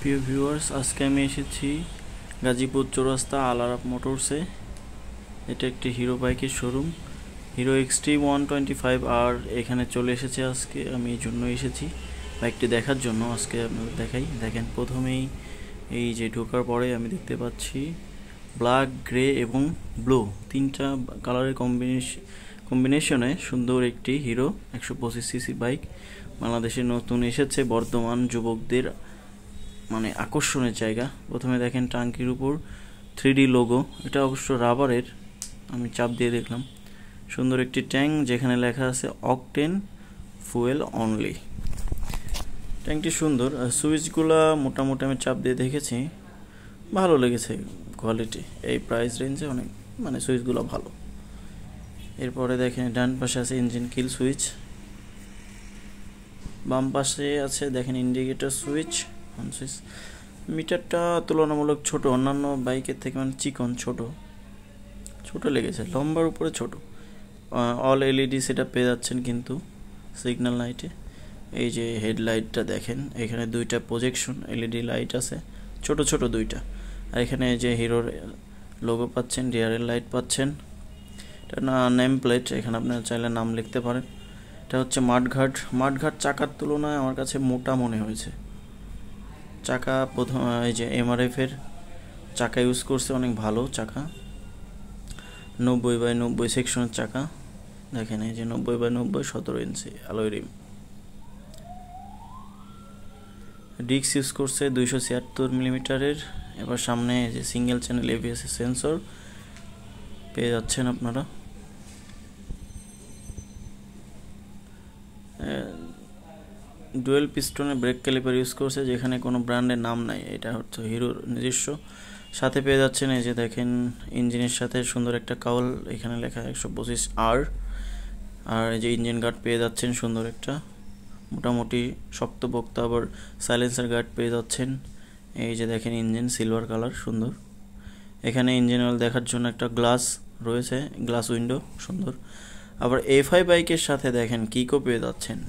প্রিয় ভিউয়ার্স, আজকে আমি এসেছি গাজীপুর চৌরাস্তা আল আরাফ মোটরসে। এটা একটি হিরো বাইকের শোরুম, হিরো এক্সট্রিম 125 আর এখানে চলে এসেছে। আজকে আমি এই জন্য এসেছি বাইকটি দেখার জন্য। আজকে আপনাদের দেখাই। দেখেন, প্রথমেই এই যে ঢোকার পরে আমি দেখতে পাচ্ছি ব্ল্যাক, গ্রে এবং ব্লু তিনটা কালারের কম্বিনেশনে সুন্দর একটি হিরো 125 সিসি বাইক বাংলাদেশে নতুন এসেছে। বর্তমান যুবকদের মানে আকর্ষণের জায়গা। প্রথমে দেখেন টাঙ্কির উপর 3D লোগো, এটা অবশ্য রাবারের, আমি চাপ দিয়ে দেখলাম। সুন্দর একটি ট্যাঙ্ক যেখানে লেখা আছে অকটেন ফুয়েল অনলি। ট্যাঙ্কটি সুন্দর, সুইচগুলা মোটামুটি আমি চাপ দিয়ে দেখেছি, ভালো লেগেছে কোয়ালিটি। এই প্রাইস রেঞ্জে অনেক মানে সুইচগুলো ভালো। এরপরে দেখেন ডান পাশে আছে ইঞ্জিন কিল সুইচ, বাম পাশে আছে দেখেন ইন্ডিকেটর সুইচ, অন সুইচ। মিটারটা তুলনামূলক ছোট, অন্যান্য বাইকের থেকে মানে চিকন, ছোট লেগেছে, লম্বার উপরে ছোট। অল এলইডি সেটা পেয়ে যাচ্ছেন কিন্তু সিগন্যাল লাইটে। এই যে হেডলাইটটা দেখেন, এখানে দুইটা প্রজেকশন এলইডি লাইট আছে, ছোট ছোট দুইটা। আর এখানে যে হিরোর লোগো পাচ্ছেন, রিয়ারের লাইট পাচ্ছেন। এটা না নেম প্লেট, এখানে আপনারা চাইলে নাম লিখতে পারেন। এটা হচ্ছে মাঠঘাট চাকার তুলনায় আমার কাছে মোটা মনে হয়েছে। চাকা প্রথম এই যে এমআরএফ এর চাকা ইউজ করছে, অনেক ভালো চাকা, 90/90 সেকশনের চাকা। দেখেন এই যে 90/90 17 ইঞ্চি অ্যালয় রিম। ডিস্ক ইউজ করছে 276 মিলিমিটারের। এবার সামনে যে সিঙ্গেল চ্যানেল এবিএস সেন্সর পেয়ে যাচ্ছেন আপনারা। ডুয়েল পিস্টনের ব্রেক ক্যালিপার ইউজ করছে, যেখানে কোনো ব্র্যান্ডের নাম নাই, এটা হচ্ছে হিরোর নিজস্ব। সাথে পেয়ে যাচ্ছেন এই যে দেখেন ইঞ্জিনের সাথে সুন্দর একটা কাউল, এখানে লেখা 125R। আর এই যে ইঞ্জিন গার্ড পেয়ে যাচ্ছেন সুন্দর একটা, মোটামুটি শক্তপোক্ত। আবার সাইলেন্সার গার্ড পেয়ে যাচ্ছেন। এই যে দেখেন ইঞ্জিন সিলভার কালার, সুন্দর। এখানে ইঞ্জিন অয়েল দেখার জন্য একটা গ্লাস রয়েছে, গ্লাস উইন্ডো, সুন্দর। আবার এফআই বাইকের সাথে দেখেন কিকো পেয়ে যাচ্ছেন।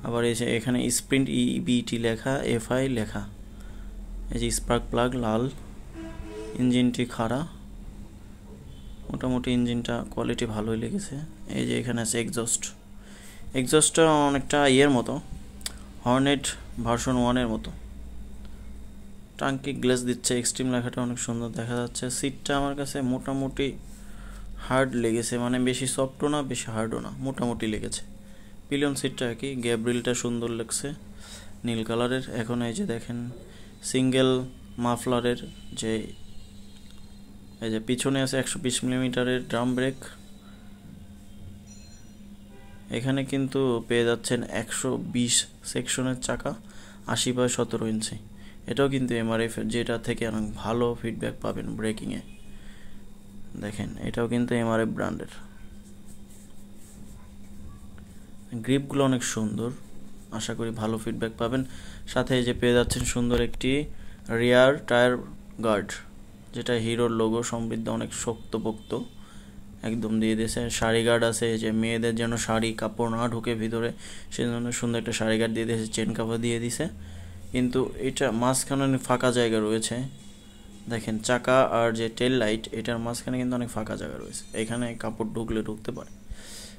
আবার এই যে এখানে স্প্রিন্ট ইবিটি লেখা, এফআই লেখা। এই যে স্পার্ক প্লাগ লাল, ইঞ্জিনটি খাড়া, মোটামুটি ইঞ্জিনটা কোয়ালিটি ভালোই লেগেছে। এই যে এখানে আছে এক্সজস্টটা অনেকটা ইয়ের মতো, হর্নেট ভার্সন 1-এর মতো। টাঙ্কি গ্লেস দিচ্ছে, এক্সট্রিম লেখাটা অনেক সুন্দর দেখা যাচ্ছে। সিটটা আমার কাছে মোটামুটি হার্ড লেগেছে, মানে বেশি সফটও না বেশি হার্ডও না, মোটামুটি লেগেছে। পিলিয়ন সিটটা কি, গ্যাব্রিলটা সুন্দর লাগছে নীল কালারের। এখন এই যে দেখেন সিঙ্গেল মাফলারের যে এই যে পিছনে আছে 120 মিলিমিটারের ড্রাম ব্রেক। এখানে কিন্তু পেয়ে যাচ্ছেন 120 সেকশনের চাকা, 80/17 ইঞ্চি। এটাও কিন্তু এমআরএফ, যেটা থেকে অনেক ভালো ফিডব্যাক পাবেন ব্রেকিংয়ে। দেখেন এটাও কিন্তু এমআরএফ ব্র্যান্ডের। গ্রিপগুলো অনেক সুন্দর, আশা করি ভালো ফিডব্যাক পাবেন। সাথে যে পেয়ে যাচ্ছেন সুন্দর একটি রিয়ার টায়ার গার্ড, যেটা হিরোর লোগো সমৃদ্ধ, অনেক শক্তপোক্ত একদম দিয়ে দিয়েছে। শাড়ি গার্ড আছে, যে মেয়েদের যেন শাড়ি কাপড় না ঢুকে ভিতরে, সেজন্য সুন্দর একটা শাড়ি গার্ড দিয়ে দিয়েছে, চেন কাভার দিয়ে দিছে। কিন্তু এটা মাঝখানে ফাঁকা জায়গা রয়েছে। দেখেন চাকা আর যে টেল লাইট, এটার মাঝখানে কিন্তু অনেক ফাঁকা জায়গা রয়েছে, এখানে কাপড় ঢুকতে পারে,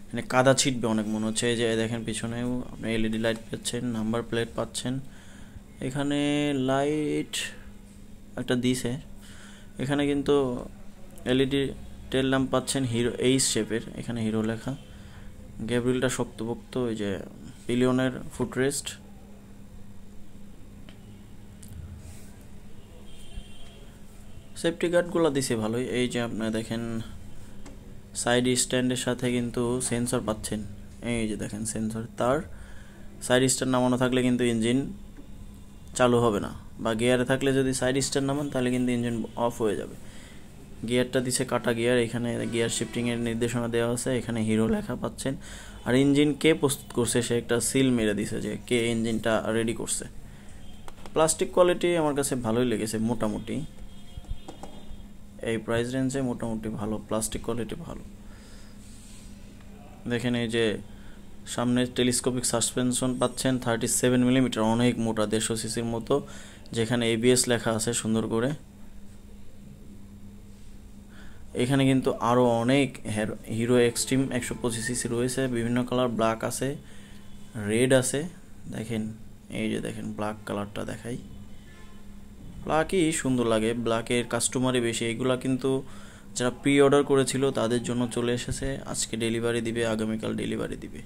মানে কাদা ছিটবে অনেক মনে হচ্ছে। এই যে দেখেন পিছনেও আপনি এলইডি লাইট পাচ্ছেন, নাম্বার প্লেট পাচ্ছেন। এখানে লাইট একটা দিছে, এখানে কিন্তু এলইডি টেল ল্যাম্প পাচ্ছেন হিরো এইচ শেপের, এখানে হিরো লেখা। গ্যাব্রিলটা শক্তপোক্ত, ওই যে পিলিয়নের ফুটরেস্ট। সেফটি গার্ডগুলো দিছে ভালোই। এই যে আপনারা দেখেন সাইড স্ট্যান্ডের সাথে কিন্তু সেন্সর পাচ্ছেন। এই যে দেখেন সেন্সর, তার সাইড স্ট্যান্ড নামানো থাকলে কিন্তু ইঞ্জিন চালু হবে না, বা গিয়ারে থাকলে যদি সাইড স্ট্যান্ড নামান তাহলে কিন্তু ইঞ্জিন অফ হয়ে যাবে। গিয়ারটা দিছে কাটা গিয়ার, এখানে গিয়ার শিফটিংয়ের নির্দেশনা দেওয়া আছে, এখানে হিরো লেখা পাচ্ছেন। আর ইঞ্জিন কে প্রস্তুত করছে সে একটা সিল মেরে দিছে, যে কে ইঞ্জিনটা রেডি করছে। প্লাস্টিক কোয়ালিটি আমার কাছে ভালোই লেগেছে মোটামুটি, এই প্রাইস রেঞ্জে মোটামুটি ভালো, প্লাস্টিক কোয়ালিটি ভালো। দেখেন এই যে সামনে টেলিস্কোপিক সাসপেনশন পাচ্ছেন 37 মিলিমিটার, অনেক মোটা, 150 সিসির মতো, যেখানে ABS লেখা আছে সুন্দর করে। এখানে কিন্তু আরও অনেক হিরো এক্সট্রিম 125 সিসি রয়েছে, বিভিন্ন কালার, ব্ল্যাক আছে, রেড আছে। দেখেন, এই যে দেখেন ব্ল্যাক কালারটা দেখাই, ব্ল্যাকই সুন্দর লাগে, ব্ল্যাকের কাস্টমারই বেশি। এগুলা কিন্তু যারা প্রি অর্ডার করেছিল তাদের জন্য চলে এসেছে, আজকে ডেলিভারি দিবে, আগামীকাল ডেলিভারি দিবে।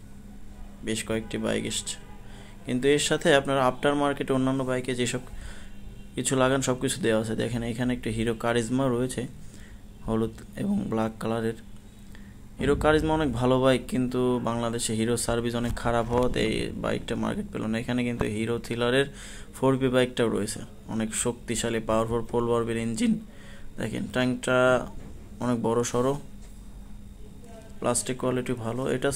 বেশ কয়েকটি বাইক এসছে, কিন্তু এর সাথে আপনারা আফটার মার্কেটে অন্যান্য বাইকে যেসব কিছু লাগান সব কিছু দেওয়া আছে। দেখেন এখানে একটা হিরো কারিজমা রয়েছে, হলুদ এবং ব্ল্যাক কালারের। হিরো কারিজমা অনেক ভালো বাইক, কিন্তু বাংলাদেশে হিরো সার্ভিস অনেক খারাপ হওয়াতে এই বাইকটা মার্কেট পেল না। এখানে কিন্তু হিরো থ্রিলারের 4P বাইকটাও রয়েছে, অনেক শক্তিশালী পাওয়ারফুল 4 ইঞ্জিন। দেখেন ট্যাঙ্কটা অনেক বড় সড়ো, প্লাস্টিক কোয়ালিটি ভালো। এটা